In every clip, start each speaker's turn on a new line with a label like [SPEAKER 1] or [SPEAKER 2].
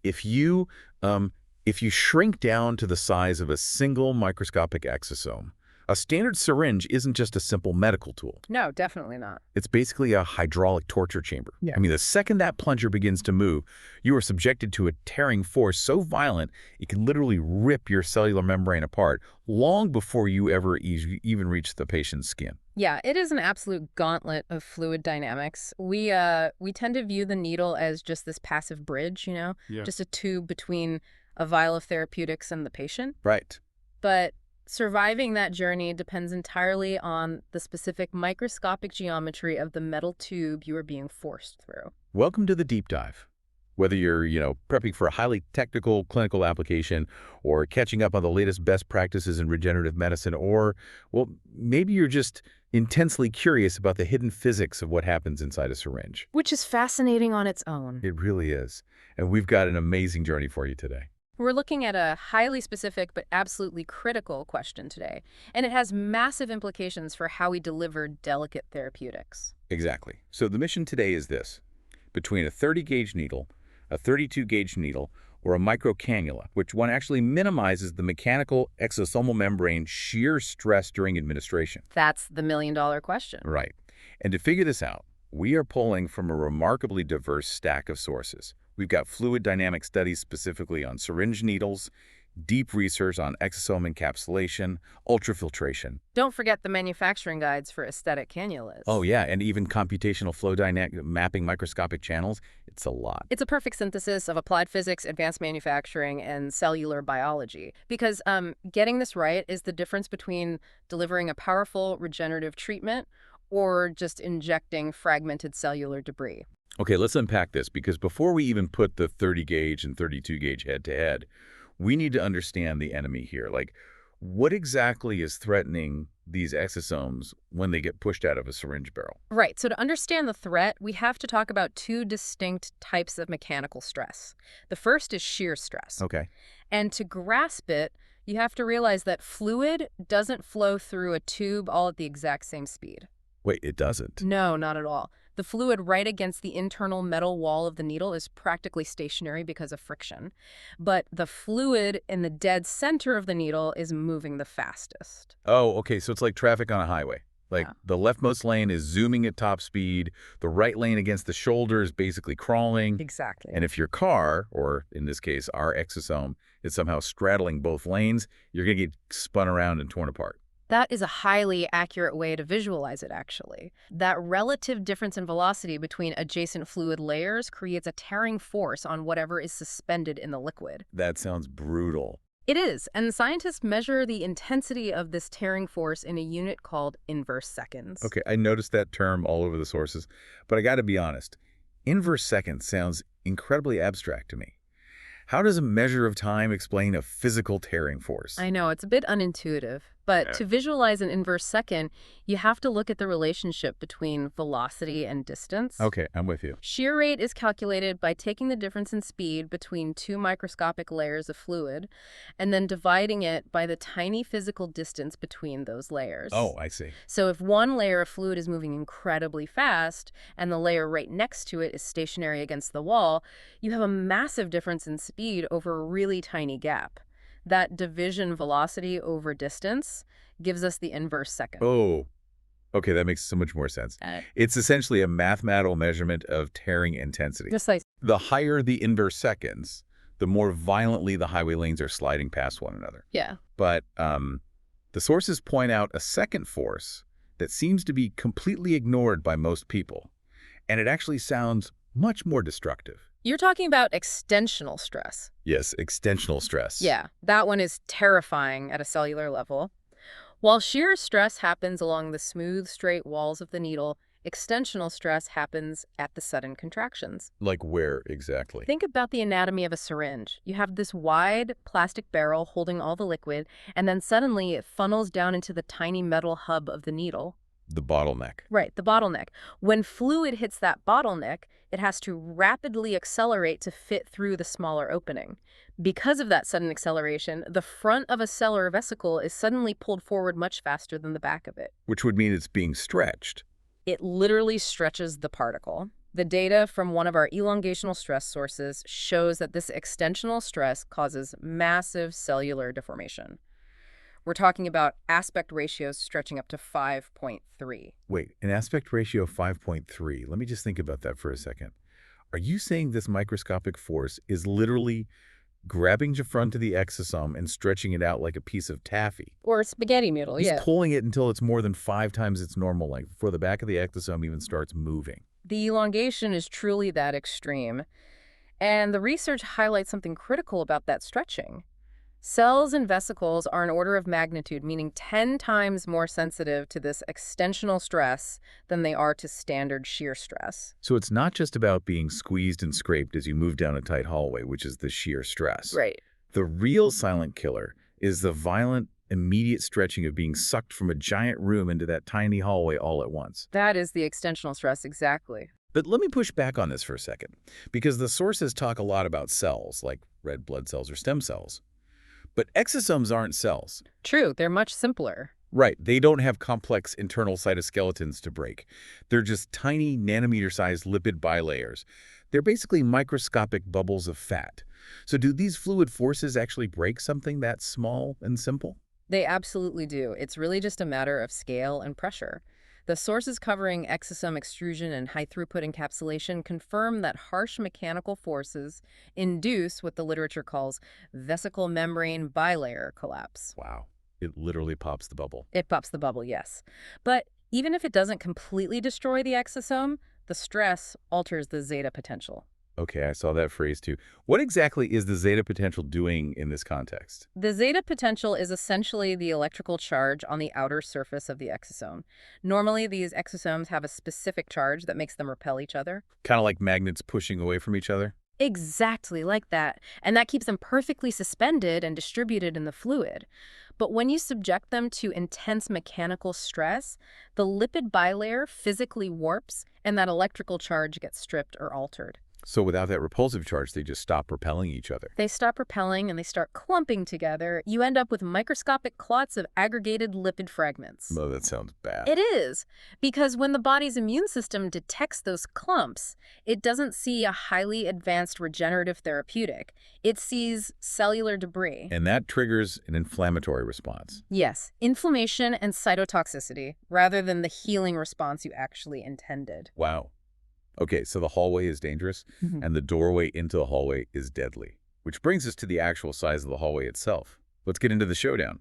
[SPEAKER 1] If you, if you shrink down to the size of a single microscopic exosome, a standard syringe isn't just a simple medical tool.
[SPEAKER 2] No, definitely not.
[SPEAKER 1] It's basically a hydraulic torture chamber.
[SPEAKER 2] Yeah.
[SPEAKER 1] I mean, the second that plunger begins to move, you are subjected to a tearing force so violent it can literally rip your cellular membrane apart long before you ever even reach the patient's skin.
[SPEAKER 2] Yeah, it is an absolute gauntlet of fluid dynamics. We tend to view the needle as just this passive bridge,
[SPEAKER 1] Yeah.
[SPEAKER 2] just a tube between a vial of therapeutics and the patient.
[SPEAKER 1] Right.
[SPEAKER 2] But surviving that journey depends entirely on the specific microscopic geometry of the metal tube you are being forced through.
[SPEAKER 1] Welcome to the deep dive. Whether you're, prepping for a highly technical clinical application or catching up on the latest best practices in regenerative medicine, or, well, maybe you're just intensely curious about the hidden physics of what happens inside a syringe.
[SPEAKER 2] Which is fascinating on its own.
[SPEAKER 1] It really is. And we've got an amazing journey for you today.
[SPEAKER 2] We're looking at a highly specific but absolutely critical question today, and it has massive implications for how we deliver delicate therapeutics.
[SPEAKER 1] Exactly. So the mission today is this. Between a 30-gauge needle, a 32-gauge needle, or a micro-cannula, which one actually minimizes the mechanical exosomal membrane shear stress during administration.
[SPEAKER 2] That's the million-dollar question.
[SPEAKER 1] Right. And to figure this out, we are pulling from a remarkably diverse stack of sources. We've got fluid dynamic studies specifically on syringe needles, deep research on exosome encapsulation, ultrafiltration.
[SPEAKER 2] Don't forget the manufacturing guides for aesthetic cannulas.
[SPEAKER 1] Oh yeah, and even computational flow dynamic mapping microscopic channels. It's a lot.
[SPEAKER 2] It's a perfect synthesis of applied physics, advanced manufacturing, and cellular biology. Because getting this right is the difference between delivering a powerful regenerative treatment or just injecting fragmented cellular debris.
[SPEAKER 1] Okay, let's unpack this, because before we even put the 30-gauge and 32-gauge head-to-head, we need to understand the enemy here. Like, what exactly is threatening these exosomes when they get pushed out of a syringe barrel?
[SPEAKER 2] Right. So to understand the threat, we have to talk about two distinct types of mechanical stress. The first is shear stress.
[SPEAKER 1] Okay.
[SPEAKER 2] And to grasp it, you have to realize that fluid doesn't flow through a tube all at the exact same speed.
[SPEAKER 1] Wait, it doesn't?
[SPEAKER 2] No, not at all. The fluid right against the internal metal wall of the needle is practically stationary because of friction. But the fluid in the dead center of the needle is moving the fastest.
[SPEAKER 1] Oh, okay, so it's like traffic on a highway. Like,
[SPEAKER 2] Yeah.
[SPEAKER 1] the leftmost lane is zooming at top speed, the right lane against the shoulder is basically crawling.
[SPEAKER 2] Exactly.
[SPEAKER 1] And if your car, or in this case, our exosome, is somehow straddling both lanes, you're going to get spun around and torn apart.
[SPEAKER 2] That is a highly accurate way to visualize it, actually. That relative difference in velocity between adjacent fluid layers creates a tearing force on whatever is suspended in the liquid.
[SPEAKER 1] That sounds brutal.
[SPEAKER 2] It is, and scientists measure the intensity of this tearing force in a unit called inverse seconds.
[SPEAKER 1] Okay, I noticed that term all over the sources, but I got to be honest. Inverse seconds sounds incredibly abstract to me. How does a measure of time explain a physical tearing force?
[SPEAKER 2] I know, it's a bit unintuitive, but
[SPEAKER 1] Yeah.
[SPEAKER 2] to visualize an inverse second, you have to look at the relationship between velocity and distance.
[SPEAKER 1] Okay, I'm with you.
[SPEAKER 2] Shear rate is calculated by taking the difference in speed between two microscopic layers of fluid and then dividing it by the tiny physical distance between those layers.
[SPEAKER 1] Oh, I see.
[SPEAKER 2] So if one layer of fluid is moving incredibly fast and the layer right next to it is stationary against the wall, you have a massive difference in speed over a really tiny gap. That division velocity over distance gives us the inverse second.
[SPEAKER 1] Oh, okay, that makes so much more sense. It's essentially a mathematical measurement of tearing intensity.
[SPEAKER 2] Just like,
[SPEAKER 1] The higher the inverse seconds, the more violently the highway lanes are sliding past one another.
[SPEAKER 2] yeah.
[SPEAKER 1] But the sources point out a second force that seems to be completely ignored by most people, and it actually sounds much more destructive.
[SPEAKER 2] You're talking about extensional stress.
[SPEAKER 1] Yes, extensional stress.
[SPEAKER 2] Yeah, that one is terrifying at a cellular level. While shear stress happens along the smooth, straight walls of the needle, extensional stress happens at the sudden contractions.
[SPEAKER 1] Like where exactly?
[SPEAKER 2] Think about the anatomy of a syringe. You have this wide plastic barrel holding all the liquid, and then suddenly it funnels down into the tiny metal hub of the needle.
[SPEAKER 1] The bottleneck.
[SPEAKER 2] Right, the bottleneck. When fluid hits that bottleneck, it has to rapidly accelerate to fit through the smaller opening. Because of that sudden acceleration, the front of a cellular vesicle is suddenly pulled forward much faster than the back of it.
[SPEAKER 1] Which would mean it's being stretched.
[SPEAKER 2] It literally stretches the particle. The data from one of our elongational stress sources shows that this extensional stress causes massive cellular deformation. We're talking about aspect ratios stretching up to 5.3.
[SPEAKER 1] Wait, an aspect ratio of 5.3. Let me just think about that for a second. Are you saying this microscopic force is literally grabbing the front of the exosome and stretching it out like a piece of taffy?
[SPEAKER 2] Or spaghetti noodle,
[SPEAKER 1] Just
[SPEAKER 2] yeah.
[SPEAKER 1] pulling it until it's more than 5 times its normal length before the back of the exosome even starts moving.
[SPEAKER 2] The elongation is truly that extreme. And the research highlights something critical about that stretching. Cells and vesicles are an order of magnitude, meaning 10 times more sensitive to this extensional stress than they are to standard shear stress.
[SPEAKER 1] So it's not just about being squeezed and scraped as you move down a tight hallway, which is the shear stress.
[SPEAKER 2] Right.
[SPEAKER 1] The real silent killer is the violent, immediate stretching of being sucked from a giant room into that tiny hallway all at once.
[SPEAKER 2] That is the extensional stress, exactly.
[SPEAKER 1] But let me push back on this for a second, because the sources talk a lot about cells, like red blood cells or stem cells. But exosomes aren't cells.
[SPEAKER 2] True, they're much simpler.
[SPEAKER 1] Right, they don't have complex internal cytoskeletons to break. They're just tiny nanometer-sized lipid bilayers. They're basically microscopic bubbles of fat. So do these fluid forces actually break something that small and simple?
[SPEAKER 2] They absolutely do. It's really just a matter of scale and pressure. The sources covering exosome extrusion and high-throughput encapsulation confirm that harsh mechanical forces induce what the literature calls vesicle membrane bilayer collapse.
[SPEAKER 1] Wow, it literally pops the bubble.
[SPEAKER 2] It pops the bubble, yes. But even if it doesn't completely destroy the exosome, the stress alters the zeta potential.
[SPEAKER 1] Okay, I saw that phrase too. What exactly is the zeta potential doing in this context?
[SPEAKER 2] The zeta potential is essentially the electrical charge on the outer surface of the exosome. Normally, these exosomes have a specific charge that makes them repel each other.
[SPEAKER 1] Kind of like magnets pushing away from each other?
[SPEAKER 2] Exactly like that. And that keeps them perfectly suspended and distributed in the fluid. But when you subject them to intense mechanical stress, the lipid bilayer physically warps and that electrical charge gets stripped or altered.
[SPEAKER 1] So without that repulsive charge, they just stop repelling each other.
[SPEAKER 2] They stop repelling and they start clumping together. You end up with microscopic clots of aggregated lipid fragments.
[SPEAKER 1] Oh, that sounds bad.
[SPEAKER 2] It is, because when the body's immune system detects those clumps, it doesn't see a highly advanced regenerative therapeutic. It sees cellular debris.
[SPEAKER 1] And that triggers an inflammatory response.
[SPEAKER 2] Yes, inflammation and cytotoxicity, rather than the healing response you actually intended.
[SPEAKER 1] Wow. Okay, so the hallway is dangerous, and the doorway into the hallway is deadly. Which brings us to the actual size of the hallway itself. Let's get into the showdown.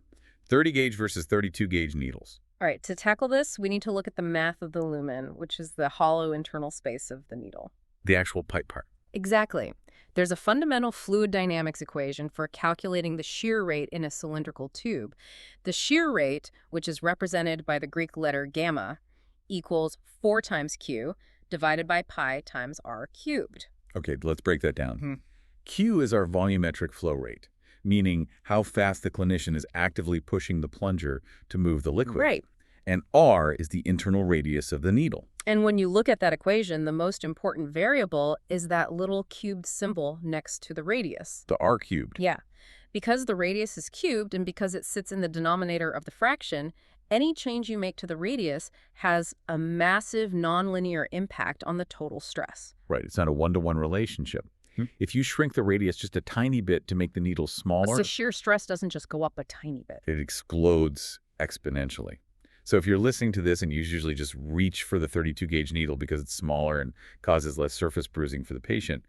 [SPEAKER 1] 30-gauge versus 32-gauge needles.
[SPEAKER 2] All right, to tackle this, we need to look at the math of the lumen, which is the hollow internal space of the needle.
[SPEAKER 1] The actual pipe part.
[SPEAKER 2] Exactly. There's a fundamental fluid dynamics equation for calculating the shear rate in a cylindrical tube. The shear rate, which is represented by the Greek letter gamma, equals 4 times Q, divided by pi times r cubed.
[SPEAKER 1] Okay, let's break that down. Q is our volumetric flow rate, meaning how fast the clinician is actively pushing the plunger to move the liquid.
[SPEAKER 2] Right.
[SPEAKER 1] And R is the internal radius of the needle.
[SPEAKER 2] And when you look at that equation, the most important variable is that little cubed symbol next to the radius.
[SPEAKER 1] The R cubed.
[SPEAKER 2] Yeah. Because the radius is cubed and because it sits in the denominator of the fraction, any change you make to the radius has a massive nonlinear impact on the total stress.
[SPEAKER 1] Right, it's not a one-to-one relationship. If you shrink the radius just a tiny bit to make the needle smaller,
[SPEAKER 2] So shear stress doesn't just go up a tiny bit.
[SPEAKER 1] it explodes exponentially. So if you're listening to this and you usually just reach for the 32-gauge needle because it's smaller and causes less surface bruising for the patient,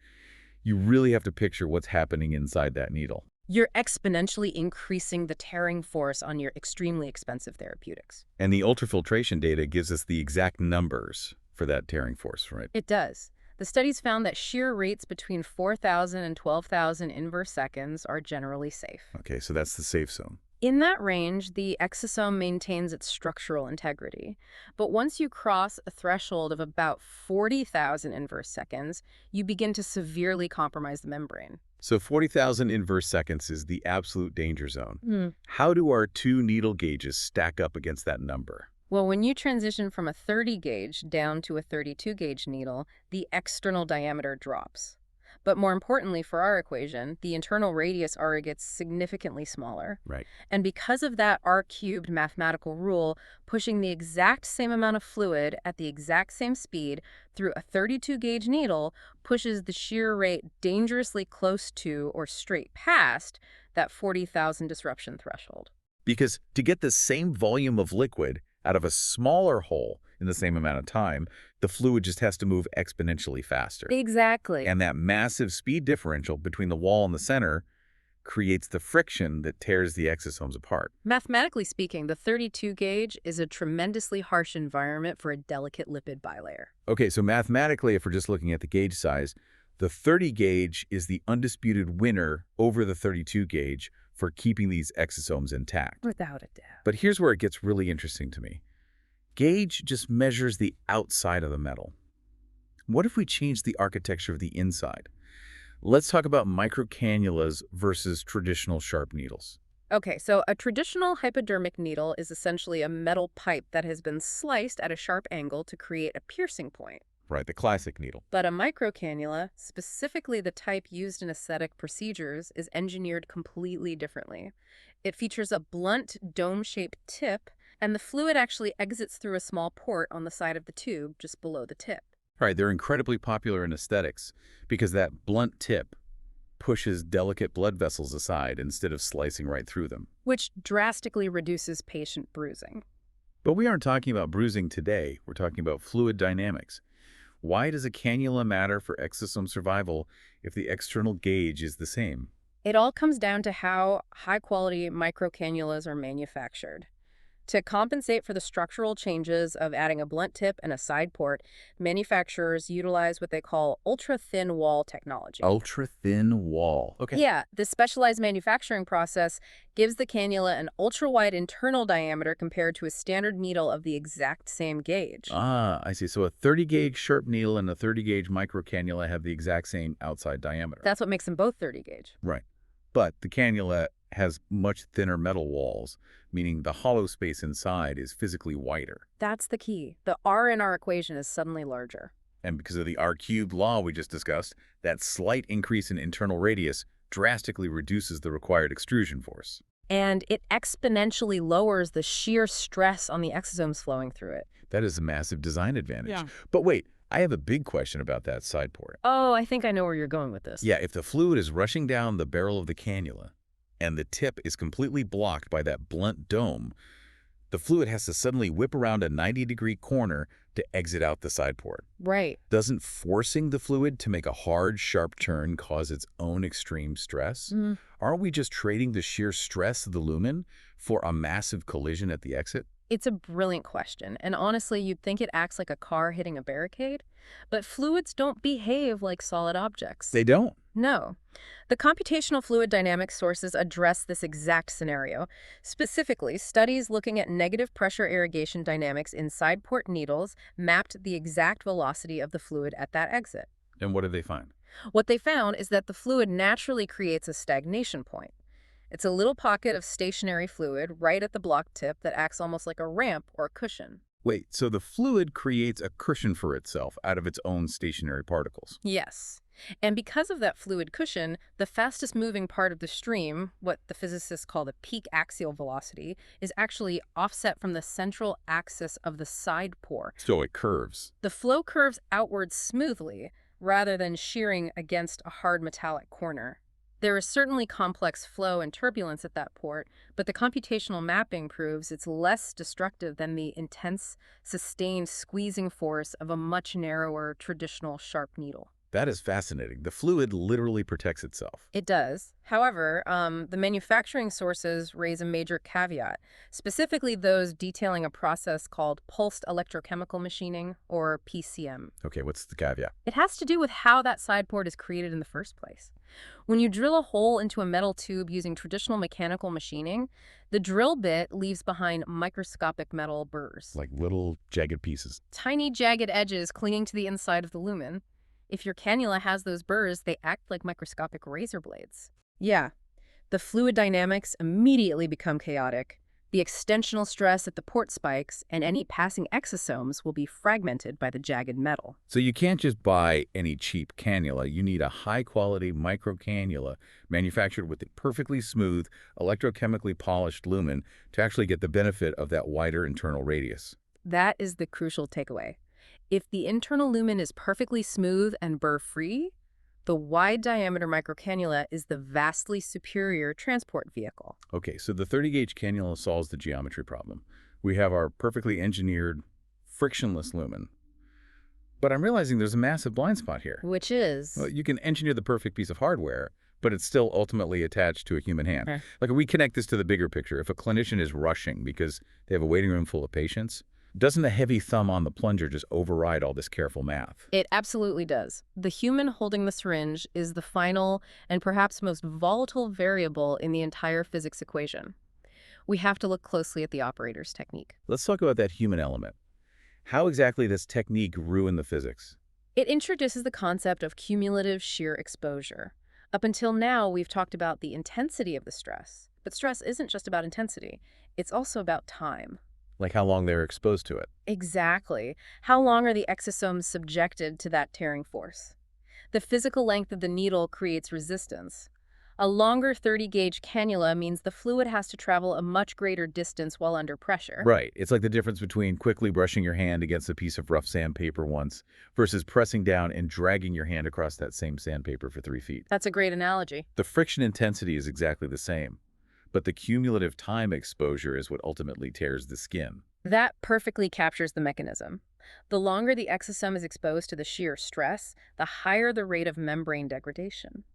[SPEAKER 1] you really have to picture what's happening inside that needle.
[SPEAKER 2] You're exponentially increasing the tearing force on your extremely expensive therapeutics.
[SPEAKER 1] And the ultrafiltration data gives us the exact numbers for that tearing force, right?
[SPEAKER 2] It does. The studies found that shear rates between 4,000 and 12,000 inverse seconds are generally safe.
[SPEAKER 1] Okay, so that's the safe zone.
[SPEAKER 2] In that range, the exosome maintains its structural integrity. But once you cross a threshold of about 40,000 inverse seconds, you begin to severely compromise the membrane.
[SPEAKER 1] So 40,000 inverse seconds is the absolute danger zone. How do our two needle gauges stack up against that number?
[SPEAKER 2] Well, when you transition from a 30 gauge down to a 32 gauge needle, the external diameter drops. But more importantly for our equation, the internal radius r gets significantly smaller.
[SPEAKER 1] Right.
[SPEAKER 2] And because of that r-cubed mathematical rule, pushing the exact same amount of fluid at the exact same speed through a 32-gauge needle pushes the shear rate dangerously close to or straight past that 40,000 disruption threshold.
[SPEAKER 1] Because to get the same volume of liquid out of a smaller hole in the same amount of time, the fluid just has to move exponentially faster.
[SPEAKER 2] Exactly.
[SPEAKER 1] And that massive speed differential between the wall and the center creates the friction that tears the exosomes apart.
[SPEAKER 2] Mathematically speaking, the 32 gauge is a tremendously harsh environment for a delicate lipid bilayer.
[SPEAKER 1] Okay, so mathematically, if we're just looking at the gauge size, the 30 gauge is the undisputed winner over the 32 gauge for keeping these exosomes intact.
[SPEAKER 2] Without a doubt.
[SPEAKER 1] But here's where it gets really interesting to me. Gauge just measures the outside of the metal. What if we change the architecture of the inside? Let's talk about micro-cannulas versus traditional sharp needles.
[SPEAKER 2] Okay, so a traditional hypodermic needle is essentially a metal pipe that has been sliced at a sharp angle to create a piercing point.
[SPEAKER 1] Right, the classic needle.
[SPEAKER 2] But a micro-cannula, specifically the type used in aesthetic procedures, is engineered completely differently. It features a blunt, dome-shaped tip, and the fluid actually exits through a small port on the side of the tube just below the tip.
[SPEAKER 1] Right, they're incredibly popular in aesthetics because that blunt tip pushes delicate blood vessels aside instead of slicing right through them.
[SPEAKER 2] Which drastically reduces patient bruising.
[SPEAKER 1] But we aren't talking about bruising today. We're talking about fluid dynamics. Why does a cannula matter for exosome survival if the external gauge is the same?
[SPEAKER 2] It all comes down to how high-quality micro-cannulas are manufactured. To compensate for the structural changes of adding a blunt tip and a side port, manufacturers utilize what they call ultra-thin wall technology.
[SPEAKER 1] Ultra-thin wall. Okay.
[SPEAKER 2] Yeah, this specialized manufacturing process gives the cannula an ultra-wide internal diameter compared to a standard needle of the exact same gauge.
[SPEAKER 1] Ah, I see. So a 30-gauge sharp needle and a 30-gauge micro-cannula have the exact same outside diameter.
[SPEAKER 2] That's what makes them both 30-gauge.
[SPEAKER 1] Right. But the cannula has much thinner metal walls, meaning the hollow space inside is physically wider.
[SPEAKER 2] That's the key. The R in our equation is suddenly larger.
[SPEAKER 1] And because of the r-cubed law we just discussed, that slight increase in internal radius drastically reduces the required extrusion force.
[SPEAKER 2] And it exponentially lowers the shear stress on the exosomes flowing through it.
[SPEAKER 1] That is a massive design advantage.
[SPEAKER 2] Yeah.
[SPEAKER 1] But wait, I have a big question about that side port.
[SPEAKER 2] Oh, I think I know where you're going with this.
[SPEAKER 1] Yeah, if the fluid is rushing down the barrel of the cannula and the tip is completely blocked by that blunt dome, the fluid has to suddenly whip around a 90-degree corner to exit out the side port.
[SPEAKER 2] Right.
[SPEAKER 1] Doesn't forcing the fluid to make a hard, sharp turn cause its own extreme stress? Aren't we just trading the sheer stress of the lumen for a massive collision at the exit?
[SPEAKER 2] It's a brilliant question, and honestly, you'd think it acts like a car hitting a barricade, but fluids don't behave like solid objects.
[SPEAKER 1] They don't.
[SPEAKER 2] No. The computational fluid dynamics sources address this exact scenario. Specifically, studies looking at negative pressure irrigation dynamics in side port needles mapped the exact velocity of the fluid at that exit.
[SPEAKER 1] And what did they find?
[SPEAKER 2] What they found is that the fluid naturally creates a stagnation point. It's a little pocket of stationary fluid right at the block tip that acts almost like a ramp or cushion.
[SPEAKER 1] Wait, so the fluid creates a cushion for itself out of its own stationary particles?
[SPEAKER 2] Yes. And because of that fluid cushion, the fastest moving part of the stream, what the physicists call the peak axial velocity, is actually offset from the central axis of the side pore.
[SPEAKER 1] So it curves.
[SPEAKER 2] The flow curves outward smoothly, rather than shearing against a hard metallic corner. There is certainly complex flow and turbulence at that port, but the computational mapping proves it's less destructive than the intense, sustained squeezing force of a much narrower, traditional sharp needle.
[SPEAKER 1] That is fascinating. The fluid literally protects itself.
[SPEAKER 2] It does. However, the manufacturing sources raise a major caveat, specifically those detailing a process called pulsed electrochemical machining, or PCM.
[SPEAKER 1] Okay, what's the caveat?
[SPEAKER 2] It has to do with how that side port is created in the first place. When you drill a hole into a metal tube using traditional mechanical machining, the drill bit leaves behind microscopic metal burrs.
[SPEAKER 1] Like little jagged pieces.
[SPEAKER 2] Tiny jagged edges clinging to the inside of the lumen. If your cannula has those burrs, they act like microscopic razor blades. Yeah, the fluid dynamics immediately become chaotic. The extensional stress at the port spikes and any passing exosomes will be fragmented by the jagged metal.
[SPEAKER 1] So you can't just buy any cheap cannula. You need a high-quality micro-cannula manufactured with a perfectly smooth, electrochemically polished lumen to actually get the benefit of that wider internal radius.
[SPEAKER 2] That is the crucial takeaway. If the internal lumen is perfectly smooth and burr-free, the wide-diameter microcannula is the vastly superior transport vehicle.
[SPEAKER 1] Okay, so the 30-gauge cannula solves the geometry problem. We have our perfectly engineered, frictionless lumen. But I'm realizing there's a massive blind spot here.
[SPEAKER 2] Which is...
[SPEAKER 1] Well, you can engineer the perfect piece of hardware, but it's still ultimately attached to a human hand.
[SPEAKER 2] Huh.
[SPEAKER 1] Like, if we connect this to the bigger picture, if a clinician is rushing because they have a waiting room full of patients, doesn't a heavy thumb on the plunger just override all this careful math?
[SPEAKER 2] It absolutely does. The human holding the syringe is the final and perhaps most volatile variable in the entire physics equation. We have to look closely at the operator's technique.
[SPEAKER 1] Let's talk about that human element. How exactly does technique ruin the physics?
[SPEAKER 2] It introduces the concept of cumulative shear exposure. Up until now, we've talked about the intensity of the stress. But stress isn't just about intensity. It's also about time.
[SPEAKER 1] Like how long they're exposed to it?
[SPEAKER 2] Exactly. How long are the exosomes subjected to that tearing force? The physical length of the needle creates resistance. A longer 30-gauge cannula means the fluid has to travel a much greater distance while under pressure.
[SPEAKER 1] Right. It's like the difference between quickly brushing your hand against a piece of rough sandpaper once versus pressing down and dragging your hand across that same sandpaper for 3 feet.
[SPEAKER 2] That's a great analogy.
[SPEAKER 1] The friction intensity is exactly the same, but the cumulative time exposure is what ultimately tears the skin.
[SPEAKER 2] That perfectly captures the mechanism. The longer the exosome is exposed to the shear stress, the higher the rate of membrane degradation.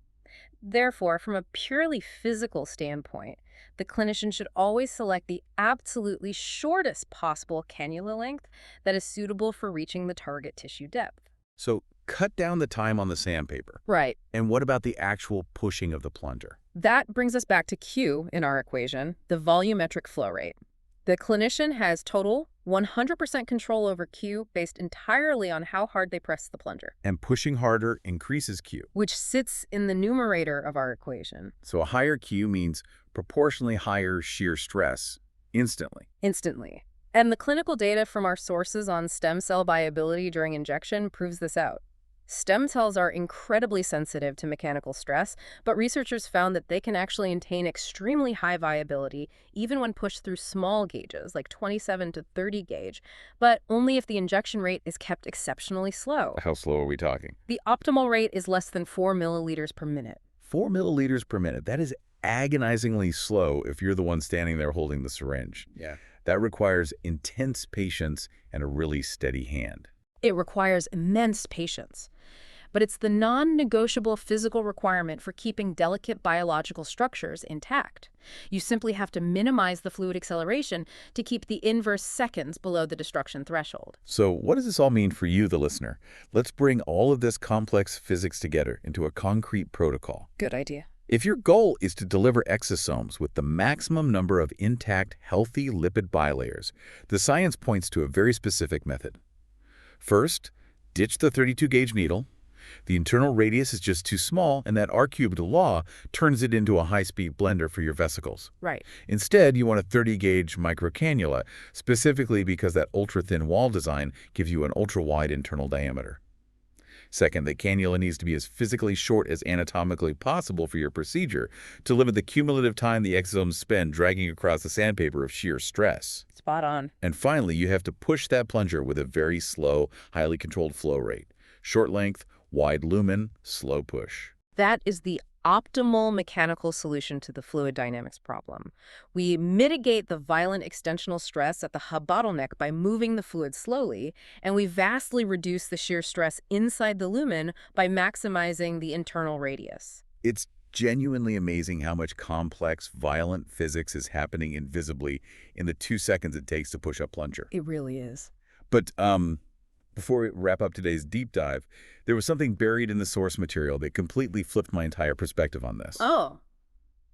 [SPEAKER 2] Therefore, from a purely physical standpoint, the clinician should always select the absolutely shortest possible cannula length that is suitable for reaching the target tissue depth.
[SPEAKER 1] So cut down the time on the sandpaper.
[SPEAKER 2] Right.
[SPEAKER 1] And what about the actual pushing of the plunger?
[SPEAKER 2] That brings us back to Q in our equation, the volumetric flow rate. The clinician has total 100% control over Q based entirely on how hard they press the plunger,
[SPEAKER 1] And pushing harder increases Q.
[SPEAKER 2] which sits in the numerator of our equation.
[SPEAKER 1] So a higher Q means proportionally higher shear stress instantly.
[SPEAKER 2] Instantly. And the clinical data from our sources on stem cell viability during injection proves this out. Stem cells are incredibly sensitive to mechanical stress, but researchers found that they can actually attain extremely high viability even when pushed through small gauges, like 27 to 30 gauge, but only if the injection rate is kept exceptionally slow.
[SPEAKER 1] How slow are we talking?
[SPEAKER 2] The optimal rate is less than 4 milliliters per minute.
[SPEAKER 1] 4 milliliters per minute. That is agonizingly slow if you're the one standing there holding the syringe.
[SPEAKER 3] Yeah.
[SPEAKER 1] That requires intense patience and a really steady hand.
[SPEAKER 2] It requires immense patience. But it's the non-negotiable physical requirement for keeping delicate biological structures intact. You simply have to minimize the fluid acceleration to keep the inverse seconds below the destruction threshold.
[SPEAKER 1] So what does this all mean for you, the listener? Let's bring all of this complex physics together into a concrete protocol.
[SPEAKER 2] Good idea.
[SPEAKER 1] If your goal is to deliver exosomes with the maximum number of intact, healthy lipid bilayers, the science points to a very specific method. First, ditch the 32-gauge needle. The internal radius is just too small, and that R-cubed law turns it into a high-speed blender for your vesicles.
[SPEAKER 2] Right.
[SPEAKER 1] Instead, you want a 30-gauge micro-cannula, specifically because that ultra-thin wall design gives you an ultra-wide internal diameter. Second, the cannula needs to be as physically short as anatomically possible for your procedure to limit the cumulative time the exosomes spend dragging across the sandpaper of shear stress.
[SPEAKER 2] Spot on.
[SPEAKER 1] And finally, you have to push that plunger with a very slow, highly controlled flow rate. Short length, wide lumen, slow push.
[SPEAKER 2] That is the optimal mechanical solution to the fluid dynamics problem. We mitigate the violent extensional stress at the hub bottleneck by moving the fluid slowly, and we vastly reduce the shear stress inside the lumen by maximizing the internal radius.
[SPEAKER 1] It's genuinely amazing how much complex, violent physics is happening invisibly in the 2 seconds it takes to push a plunger.
[SPEAKER 2] It really is.
[SPEAKER 1] But before we wrap up today's deep dive, there was something buried in the source material that completely flipped my entire perspective on this.
[SPEAKER 2] Oh,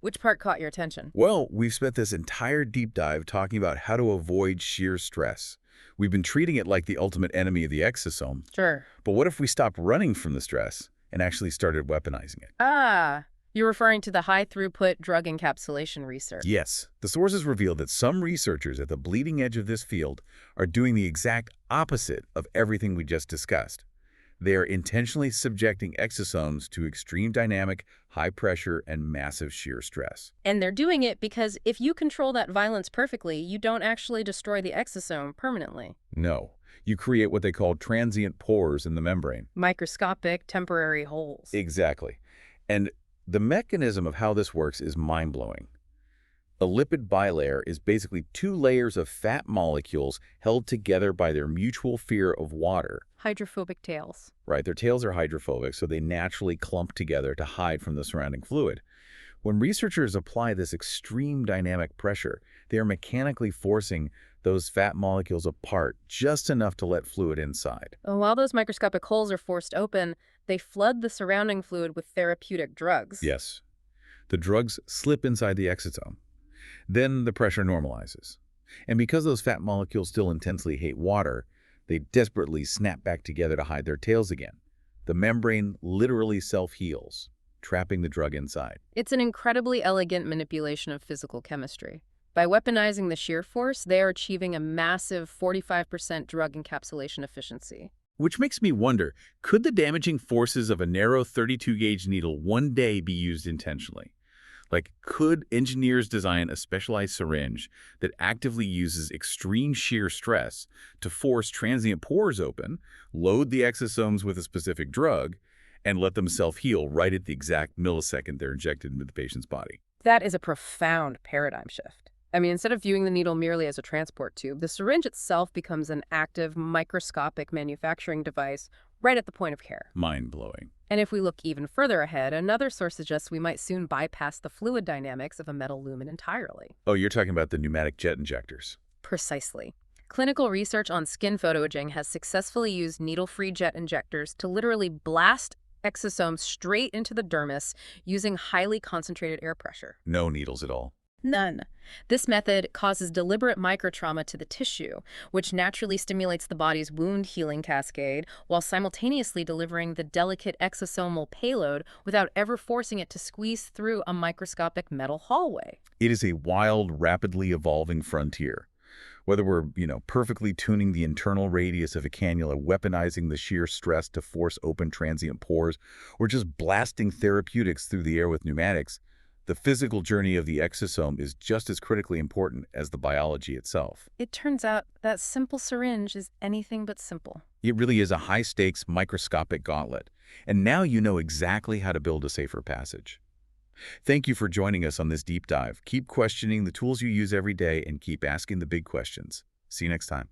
[SPEAKER 2] which part caught your attention?
[SPEAKER 1] Well, we've spent this entire deep dive talking about how to avoid shear stress. We've been treating it like the ultimate enemy of the exosome.
[SPEAKER 2] Sure.
[SPEAKER 1] But what if we stopped running from the stress and actually started weaponizing it?
[SPEAKER 2] Ah, You're referring to the high-throughput drug encapsulation research.
[SPEAKER 1] Yes, the sources reveal that some researchers at the bleeding edge of this field are doing the exact opposite of everything we just discussed. They are intentionally subjecting exosomes to extreme dynamic, high pressure, and massive shear stress.
[SPEAKER 2] And they're doing it because if you control that violence perfectly, you don't actually destroy the exosome permanently.
[SPEAKER 1] No, you create what they call transient pores in the membrane.
[SPEAKER 2] Microscopic, temporary holes.
[SPEAKER 1] Exactly. And the mechanism of how this works is mind-blowing. A lipid bilayer is basically two layers of fat molecules held together by their mutual fear of water.
[SPEAKER 2] Hydrophobic tails.
[SPEAKER 1] Right, their tails are hydrophobic, so they naturally clump together to hide from the surrounding fluid. When researchers apply this extreme dynamic pressure, they are mechanically forcing those fat molecules apart just enough to let fluid inside.
[SPEAKER 2] While those microscopic holes are forced open, they flood the surrounding fluid with therapeutic drugs.
[SPEAKER 1] Yes, the drugs slip inside the exosome. Then the pressure normalizes. And because those fat molecules still intensely hate water, they desperately snap back together to hide their tails again. The membrane literally self-heals, trapping the drug inside.
[SPEAKER 2] It's an incredibly elegant manipulation of physical chemistry. By weaponizing the shear force, they are achieving a massive 45% drug encapsulation efficiency.
[SPEAKER 1] Which makes me wonder, could the damaging forces of a narrow 32-gauge needle one day be used intentionally? Like, could engineers design a specialized syringe that actively uses extreme shear stress to force transient pores open, load the exosomes with a specific drug, and let them self-heal right at the exact millisecond they're injected into the patient's body?
[SPEAKER 2] That is a profound paradigm shift. I mean, instead of viewing the needle merely as a transport tube, the syringe itself becomes an active, microscopic manufacturing device right at the point of care.
[SPEAKER 1] Mind-blowing.
[SPEAKER 2] And if we look even further ahead, another source suggests we might soon bypass the fluid dynamics of a metal lumen entirely.
[SPEAKER 1] Oh, you're talking about the pneumatic jet injectors.
[SPEAKER 2] Precisely. Clinical research on skin photoaging has successfully used needle-free jet injectors to literally blast exosomes straight into the dermis using highly concentrated air pressure.
[SPEAKER 1] No needles at all.
[SPEAKER 2] None. This method causes deliberate microtrauma to the tissue, which naturally stimulates the body's wound healing cascade while simultaneously delivering the delicate exosomal payload without ever forcing it to squeeze through a microscopic metal hallway.
[SPEAKER 1] It is a wild, rapidly evolving frontier. Whether we're, perfectly tuning the internal radius of a cannula, weaponizing the shear stress to force open transient pores, or just blasting therapeutics through the air with pneumatics, the physical journey of the exosome is just as critically important as the biology itself.
[SPEAKER 2] It turns out that simple syringe is anything but simple.
[SPEAKER 1] It really is a high-stakes, microscopic gauntlet. And now you know exactly how to build a safer passage. Thank you for joining us on this deep dive. Keep questioning the tools you use every day and keep asking the big questions. See you next time.